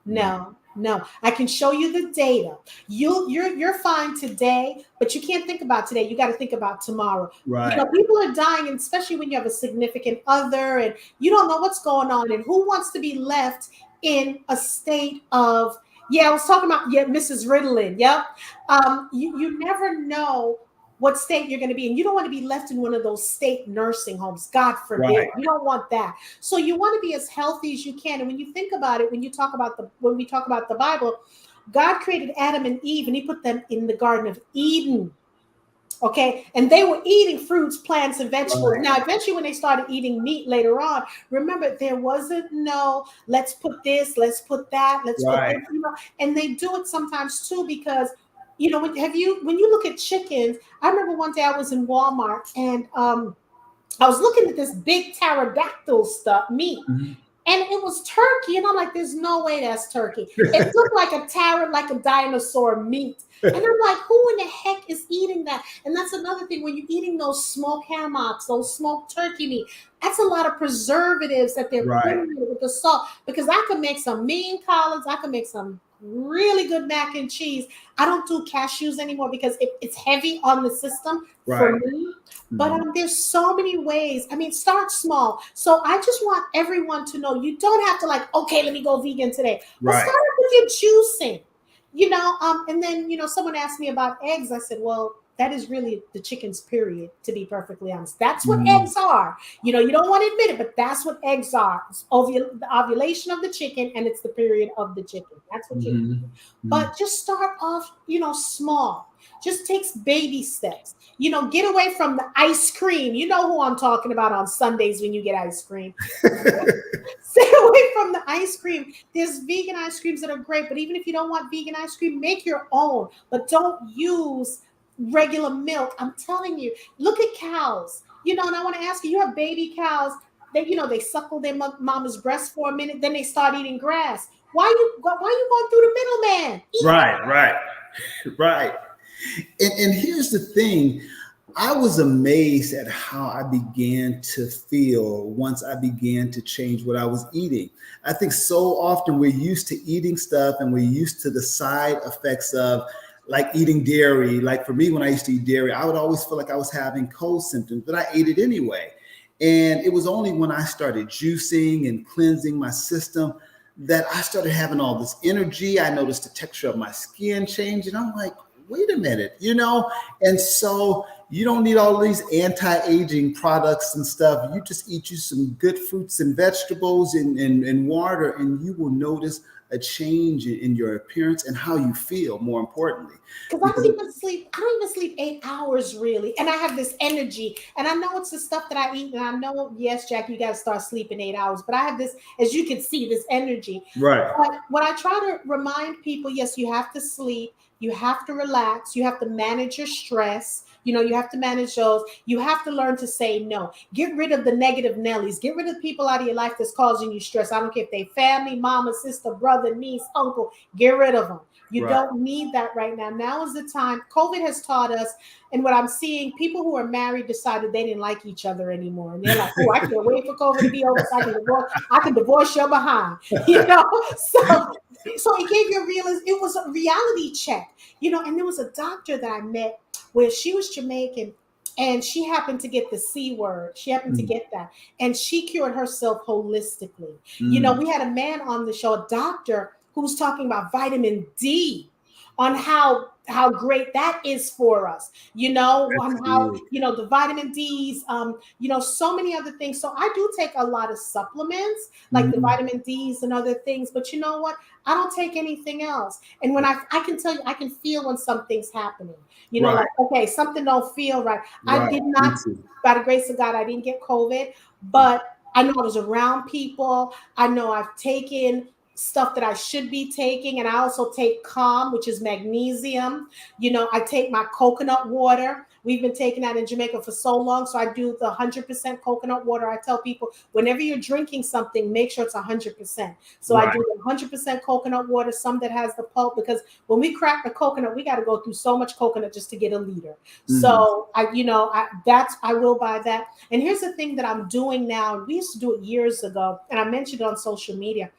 no, no. I can show you the data. You're fine today, but you can't think about today. You got to think about tomorrow. You Right. know, people are dying, and especially when you have a significant other, and you don't know what's going on, and who wants to be left in a state of, yeah, I was talking about, yeah, Mrs. Ritalin. Yep. You never know what state you're going to be in. You don't want to be left in one of those state nursing homes. God forbid. Right. You don't want that. So you want to be as healthy as you can. And when you think about it, when we talk about the Bible, God created Adam and Eve, and he put them in the Garden of Eden. Okay. And they were eating fruits, plants, and vegetables. Right. Now, eventually, when they started eating meat later on, remember, there wasn't no, let's put this, let's put that, let's put Right. this, you know, and they do it sometimes too, because, you know, when you look at chickens, I remember one day I was in Walmart, and I was looking at this big pterodactyl stuff, meat. Mhm. And it was turkey. And I'm like, there's no way that's turkey. It looked like a tarot, like a dinosaur meat. And I'm like, who in the heck is eating that? And that's another thing, when you're eating those smoked hammocks, those smoked turkey meat, that's a lot of preservatives that they're Right. putting in it with the salt. Because I can make some mean collards, I can make some really good mac and cheese. I don't do cashews anymore because it's heavy on the system for Right. me. But there's so many ways. I mean, start small. So I just want everyone to know, you don't have to like, okay, let me go vegan today. But Right. start with your juicing, you know. And then, you know, someone asked me about eggs. I said, well, that is really the chicken's period, to be perfectly honest. That's what Mhm. eggs are. You know, you don't want to admit it, but that's what eggs are. It's the ovulation of the chicken, and it's the period of the chicken. That's what chicken is. Mhm. But just start off, you know, small. Just takes baby steps. You know, get away from the ice cream. You know who I'm talking about on Sundays when you get ice cream. Stay away from the ice cream. There's vegan ice creams that are great, but even if you don't want vegan ice cream, make your own. But don't use regular milk. I'm telling you, look at cows. You know, and I want to ask you, you have baby cows that, you know, they suckle their mama's breast for a minute, then they start eating grass. Why you going through the middleman? Right. Right. Right. And here's the thing. I was amazed at how I began to feel once I began to change what I was eating. I think so often we're used to eating stuff, and we're used to the side effects of, like, eating dairy. Like, for me, when I used to eat dairy, I would always feel like I was having cold symptoms, but I ate it anyway. And it was only when I started juicing and cleansing my system that I started having all this energy. I noticed the texture of my skin change, and I'm like, wait a minute, you know? And so you don't need all these anti-aging products and stuff. You just eat you some good fruits and vegetables and water, and you will notice a change in your appearance and how you feel, more importantly. Because I don't even sleep 8 hours really. And I have this energy. And I know it's the stuff that I eat. And I know, yes, Jack, you got to start sleeping 8 hours. But I have this, as you can see, this energy. Right. But what I try to remind people, yes, you have to sleep. You have to relax. You have to manage your stress. You know, you have to manage those. You have to learn to say no. Get rid of the negative Nellies. Get rid of people out of your life that's causing you stress. I don't care if they family, mama, sister, brother, niece, uncle. Get rid of them. You don't need that right now. Now is the time. COVID has taught us, and what I'm seeing, people who are married decided they didn't like each other anymore. And they're like, oh, I can't wait for COVID to be over so I can divorce your behind. You know? So it gave you it was a reality check. You know, and there was a doctor that I met where she was Jamaican, and she happened to get the C word. She happened to get that. And she cured herself holistically. You know, we had a man on the show, a doctor, who was talking about vitamin D, on how great that is for us, you know, That's on how, good. you know, the vitamin D's, you know, so many other things. So I do take a lot of supplements, like the vitamin D's and other things, but you know what? I don't take anything else. And when I can tell you, I can feel when something's happening, you know, Right. like, okay, something don't feel right. I Right. did Me not, too. by the grace of God, I didn't get COVID, but I know I was around people. I know I've taken stuff that I should be taking. And I also take Calm, which is magnesium. I take my coconut water. We've been taking that in Jamaica for so long. So I do the 100% coconut water. I tell people, whenever you're drinking something, make sure it's 100%. So I Right. do the 100% coconut water, some that has the pulp, because when we crack the coconut, we got to go through so much coconut just to get a liter. Mhm. So I will buy that. And here's the thing that I'm doing now. We used to do it years ago, and I mentioned it on social media.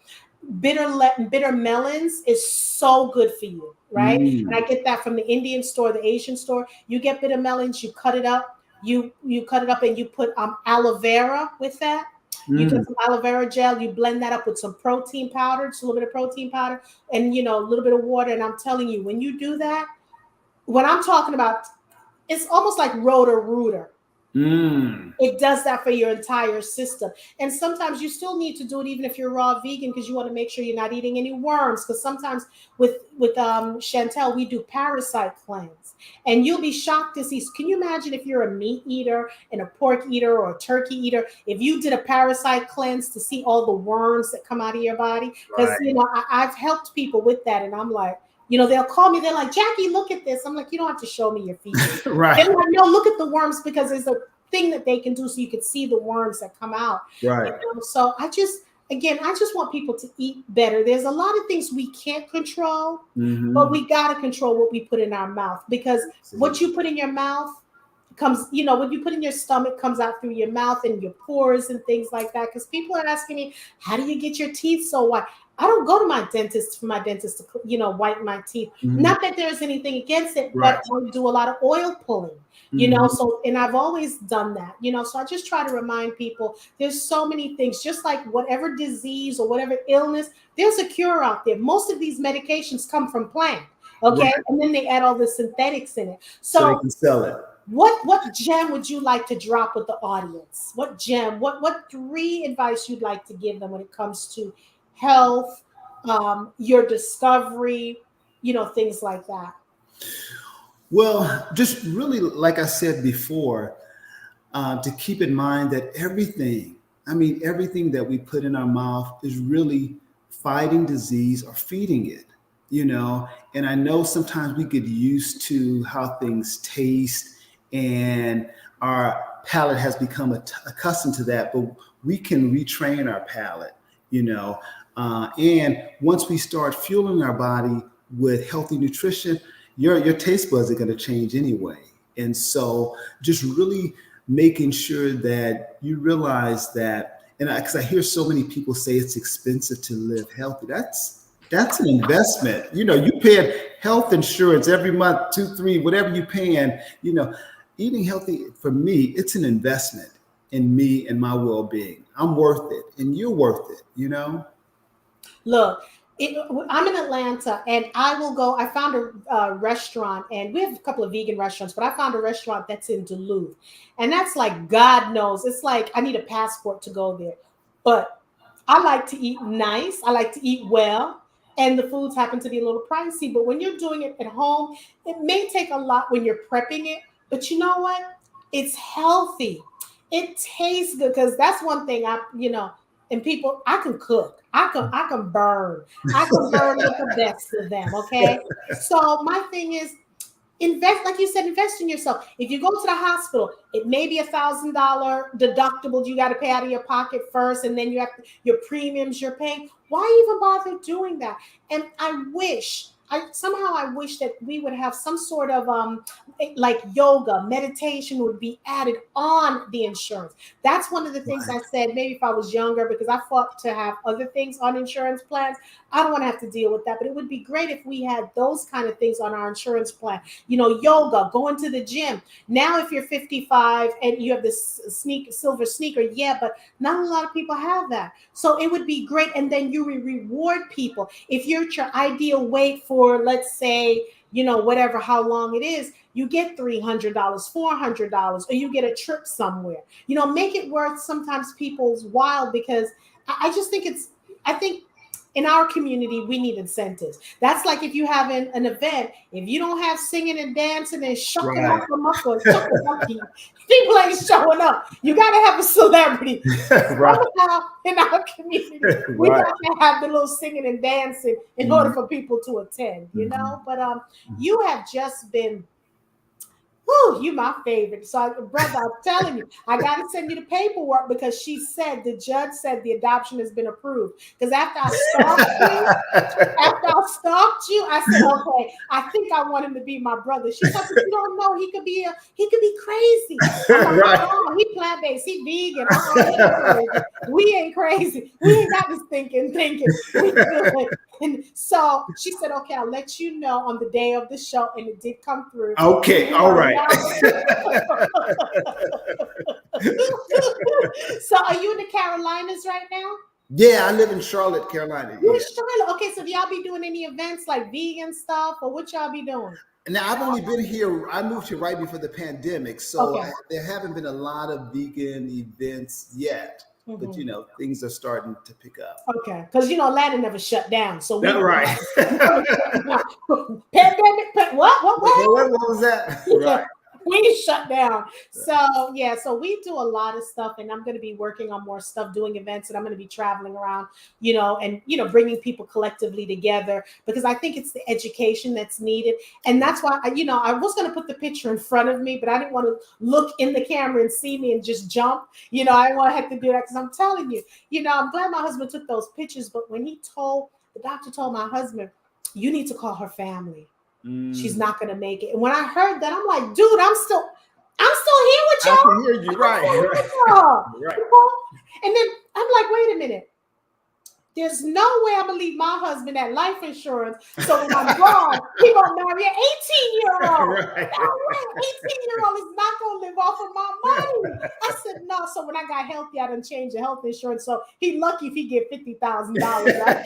Bitter melons is so good for you, right? And I Mm. get that from the Indian store, the Asian store. You get bitter melons, you cut it up, you cut it up, and you put aloe vera with that. You get Mm. some aloe vera gel, you blend that up with some protein powder, just a little bit of protein powder, and a little bit of water. And I'm telling you, when you do that, what I'm talking about, it's almost like Roto-Rooter. Mm. It does that for your entire system. And sometimes you still need to do it even if you're raw vegan, because you want to make sure you're not eating any worms. Because sometimes with Chantel, we do parasite cleanse, and you'll be shocked to see. Can you imagine if you're a meat eater and a pork eater or a turkey eater, if you did a parasite cleanse to see all the worms that come out of your body? Because Right. I've helped people with that, and I'm like, they'll call me. They're like, Jackie, look at this. I'm like, you don't have to show me your feces. Right. They're like, no, look at the worms, because there's a thing that they can do so you can see the worms that come out. Right. So I just want people to eat better. There's a lot of things we can't control, but Mm-hmm. we got to control what we put in our mouth, because what Absolutely. you put in your mouth comes, what you put in your stomach comes out through your mouth and your pores and things like that. Because people are asking me, how do you get your teeth so white? I don't go to my dentist for my dentist to, whiten my teeth. Mm-hmm. Not that there's anything against it, Right. but I do a lot of oil pulling, Mm-hmm. so, and I've always done that, so I just try to remind people there's so many things, just like whatever disease or whatever illness, there's a cure out there. Most of these medications come from plant. Okay. Right. And then they add all the synthetics in it. So they So can sell it. what gem would you like to drop with the audience? What gem? What three advice you'd like to give them when it comes to health, your discovery, things like that? Well, just really, like I said before, to keep in mind that everything that we put in our mouth is really fighting disease or feeding it, And I know sometimes we get used to how things taste, and our palate has become accustomed to that, but we can retrain our palate, and once we start fueling our body with healthy nutrition, your taste buds are going to change anyway. And so just really making sure that you realize that, and because I hear so many people say it's expensive to live healthy. That's an investment. You pay health insurance every month, 2, 3, whatever you paying. Eating healthy for me, it's an investment in me and my well-being. I'm worth it, and you're worth it. Look, I'm in Atlanta, and I will go. I found a restaurant, and we have a couple of vegan restaurants, but I found a restaurant that's in Duluth, and that's like, God knows, it's like I need a passport to go there. But I like to eat nice. I like to eat well, and the foods happen to be a little pricey. But when you're doing it at home, it may take a lot when you're prepping it. But you know what? It's healthy. It tastes good, because that's one thing and people, I can cook. I can burn. I can burn with the best of them. Okay. So my thing is, invest, like you said, invest in yourself. If you go to the hospital, it may be $1,000 deductible you got to pay out of your pocket first, and then you have your premiums you're paying. Why even bother doing that? And I wish that we would have some sort of like yoga, meditation would be added on the insurance. That's one of the things I said, maybe if I was younger, because I fought to have other things on insurance plans. I don't want to have to deal with that, but it would be great if we had those kind of things on our insurance plan. Yoga, going to the gym. Now, if you're 55 and you have this silver sneaker, yeah, but not a lot of people have that. So it would be great. And then you reward people. If you're at your ideal weight for, let's say, whatever, how long it is, you get $300, $400, or you get a trip somewhere. Make it worth sometimes people's while, because I just think I think in our community, we need incentives. That's like if you have an event, if you don't have singing and dancing and shucking Right. up or shucking people ain't showing up. You got to have a celebrity. Right. Somehow in our community, we Right. got to have the little singing and dancing in order for people to attend, you Mhm. know? But you have just been, whew, you my favorite. So, brother, I'm telling you, I got to send you the paperwork because the judge said the adoption has been approved. Because after I stalked you, I said, okay, I think I want him to be my brother. She said, but you don't know, he could be crazy. I'm like, Right. he plant-based, he vegan. He ain't crazy. We ain't crazy. We ain't got this thinking. We good. And so she said, okay, I'll let you know on the day of the show. And it did come through. Okay. All right. So are you in the Carolinas right now? Yeah, I live in Charlotte, Carolina. You're Yeah. in Charlotte. Okay, so do y'all be doing any events like vegan stuff or what y'all be doing? Now I've only been here. I moved here right before the pandemic, so Okay. there haven't been a lot of vegan events yet. But things are starting to pick up. Okay, because Atlanta never shut down. So we Right. pandemic. What? What was that? Right. We shut down. So yeah, so we do a lot of stuff, and I'm going to be working on more stuff, doing events, and I'm going to be traveling around, and bringing people collectively together because I think it's the education that's needed, and that's why I was going to put the picture in front of me, but I didn't want to look in the camera and see me and just jump. I didn't want to have to do that because I'm telling you, I'm glad my husband took those pictures, but when the doctor told my husband, you need to call her family. She's not going to make it. And when I heard that, I'm like, dude, I'm still here with y'all. I can hear you. Right. And then I'm like, wait a minute. There's no way I'm going to leave my husband at life insurance. So when I'm gone, he's going to marry an 18-year-old. Right. No way, 18-year-old is not going to live off of my money. I said, no. So when I got healthy, I done changed the health insurance. So he lucky if he get $50,000. Right?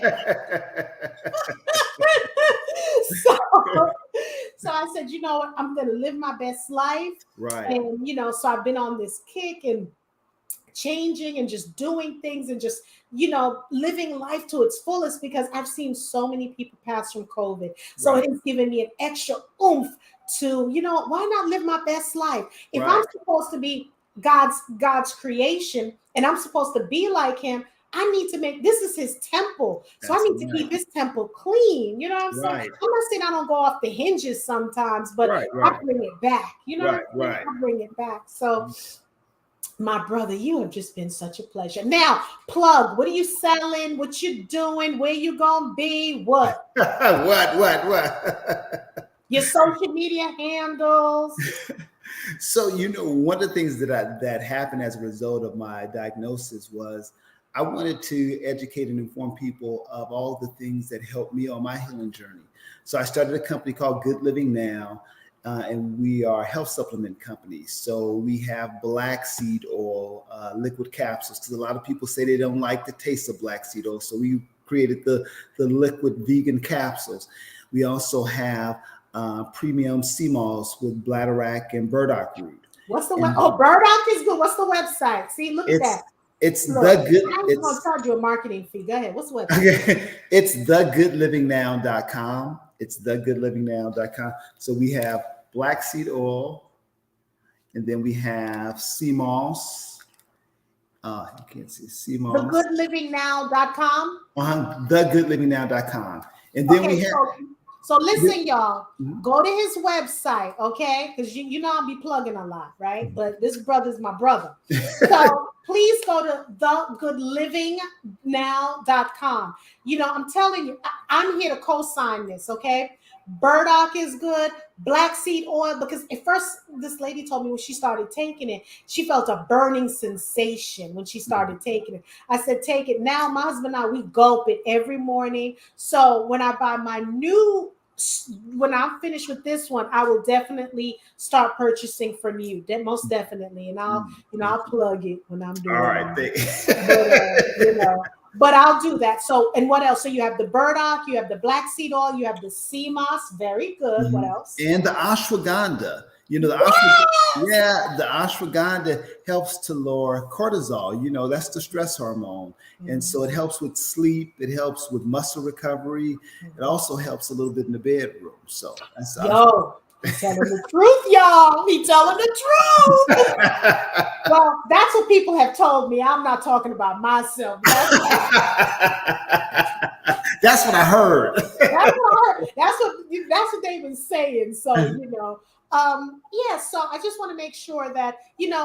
So I said, you know what? I'm going to live my best life. Right. And, so I've been on this kick and changing and just doing things and just, living life to its fullest because I've seen so many people pass from COVID. So It has given me an extra oomph to, why not live my best life? If I'm supposed to be God's creation and I'm supposed to be like him, I need to this is his temple. So I need to keep his temple clean. You know what I'm saying? I'm not saying I don't go off the hinges sometimes, but I bring it back. You know what I'm saying? I bring it back. So my brother, you have just been such a pleasure. Now, plug, what are you selling? What you doing? Where you gonna be? What? What? Your social media handles. So, one of the things that happened as a result of my diagnosis was I wanted to educate and inform people of all the things that helped me on my healing journey. So I started a company called Good Living Now, and we are a health supplement company. So we have black seed oil, liquid capsules, because a lot of people say they don't like the taste of black seed oil. So we created the liquid vegan capsules. We also have premium sea moss with bladderwrack and burdock root. What's the burdock is good. What's the website? See, look at that. It's Look, the good. I'm going to charge you a marketing fee. Go ahead. What's the website? Okay. It's thegoodlivingnow.com. It's thegoodlivingnow.com. So we have black seed oil, and then we have sea moss. You can't see sea moss. Thegoodlivingnow.com. Thegoodlivingnow.com. And then we have. So listen, y'all, go to his website, okay? Because you know I'll be plugging a lot, right? But this brother's my brother. So please go to thegoodlivingnow.com. I'm telling you, I'm here to co-sign this, okay? Burdock is good, black seed oil, because at first this lady told me when she started taking it, she felt a burning sensation when she started taking it. I said, take it. Now my husband and I, we gulp it every morning. So when I buy when I'm finished with this one, I will definitely start purchasing from you. Most definitely. And I'll plug it when I'm doing it. All right. But I'll do that. So, and what else? So you have the burdock, you have the black seed oil, you have the sea moss. Very good. What else? And the ashwagandha. You know, the ashwagandha helps to lower cortisol. You know, that's the stress hormone. And so it helps with sleep. It helps with muscle recovery. It also helps a little bit in the bedroom. So that's Yo, he telling the truth, y'all. He telling the truth. Well, that's what people have told me. I'm not talking about myself. That's what I heard. That's what they've been saying. So, yeah, so I just want to make sure that,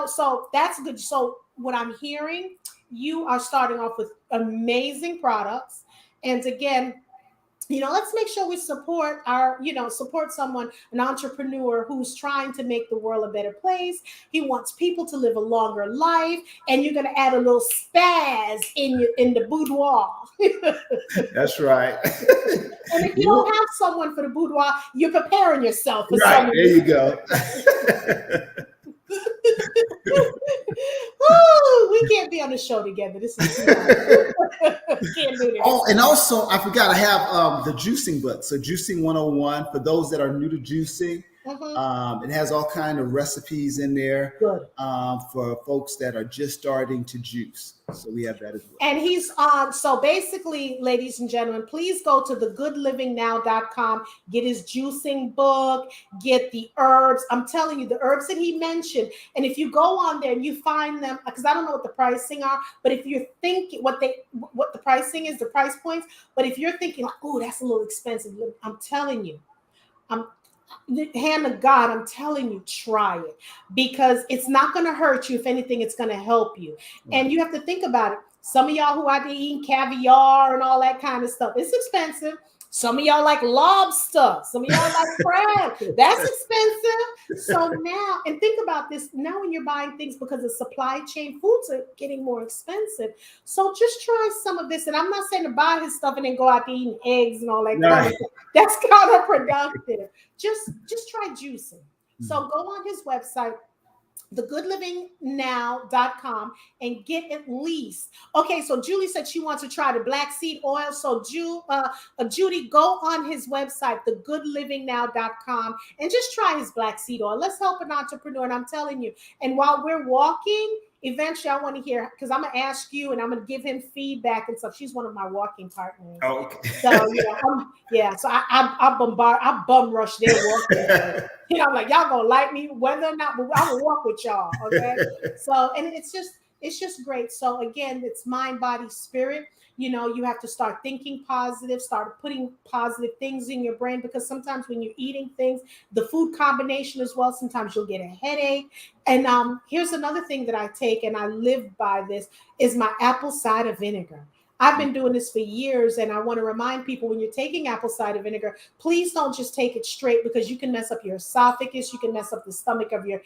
so that's good. So what I'm hearing, you are starting off with amazing products. And again, let's make sure we support support someone, an entrepreneur who's trying to make the world a better place. He wants people to live a longer life, and you're going to add a little spaz in the boudoir. That's right. And if you don't have someone for the boudoir, you're preparing yourself for right. someone. There you go. Ooh, we can't be on the show together. This is too hard. Can't do this. Oh, and also I forgot I have the juicing book. So Juicing 101 for those that are new to juicing. It has all kind of recipes in there for folks that are just starting to juice. So we have that as well. And he's on. So basically, ladies and gentlemen, please go to thegoodlivingnow.com, get his juicing book, get the herbs. I'm telling you, the herbs that he mentioned. And if you go on there and you find them, because I don't know what the pricing are, but if you're thinking what the pricing is, the price points, but if you're thinking like, oh, that's a little expensive, I'm telling you, the hand of God, I'm telling you, try it, because it's not going to hurt you. If anything, it's going to help you. And you have to think about it. Some of y'all who are eating caviar and all that kind of stuff, it's expensive. Some of y'all like lobster. Some of y'all like crab. That's expensive. So now, and think about this, now when you're buying things because of supply chain, foods are getting more expensive. So just try some of this. And I'm not saying to buy his stuff and then go out to eating eggs and all that kind of stuff. That's counterproductive. Just try juicing. So go on his website, thegoodlivingnow.com, and get at least. Okay, so Julie said she wants to try the black seed oil. So Judy, go on his website, thegoodlivingnow.com, and just try his black seed oil. Let's help an entrepreneur. And I'm telling you, and while we're walking, eventually I want to hear, because I'm going to ask you and I'm going to give him feedback and stuff. She's one of my walking partners. Oh, okay. So, so I bum rush their walking. I'm like, y'all going to like me, whether or not, but I will walk with y'all. Okay. So, and it's just great. So again, it's mind, body, spirit. You have to start thinking positive, start putting positive things in your brain, because sometimes when you're eating things, the food combination as well, sometimes you'll get a headache. And here's another thing that I take, and I live by this, is my apple cider vinegar. I've been doing this for years, and I want to remind people, when you're taking apple cider vinegar, please don't just take it straight, because you can mess up your esophagus, you can mess up the stomach of your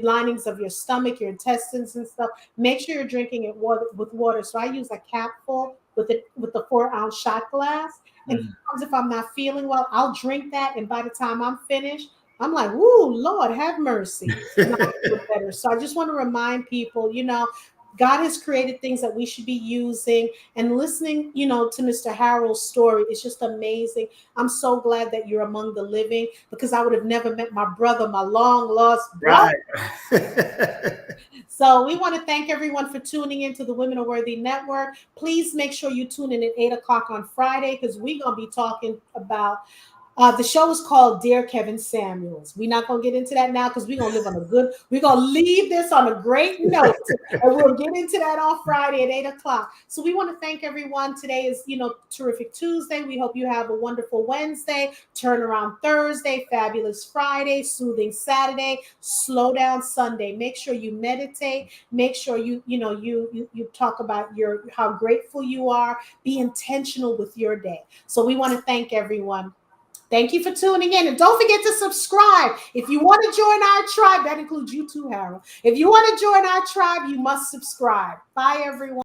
linings of your stomach, your intestines and stuff. Make sure you're drinking it with water. So I use a capful with the 4-ounce shot glass. And sometimes if I'm not feeling well, I'll drink that, and by the time I'm finished, I'm like, "Ooh, Lord, have mercy." And I feel better. So I just want to remind people, God has created things that we should be using, and listening, to Mr. Harold's story is just amazing. I'm so glad that you're among the living, because I would have never met my brother, my long lost brother. Right. So we want to thank everyone for tuning into the Women Are Worthy Network. Please make sure you tune in at 8:00 on Friday, because we're going to be talking about the show is called Dear Kevin Samuels. We're not going to get into that now, because we're going to leave this on a great note, and we'll get into that on Friday at 8:00. So we want to thank everyone. Today is, terrific Tuesday. We hope you have a wonderful Wednesday, turnaround Thursday, fabulous Friday, soothing Saturday, slow down Sunday. Make sure you meditate. Make sure you talk about how grateful you are. Be intentional with your day. So we want to thank everyone. Thank you for tuning in. And don't forget to subscribe. If you want to join our tribe, that includes you too, Harold. If you want to join our tribe, you must subscribe. Bye, everyone.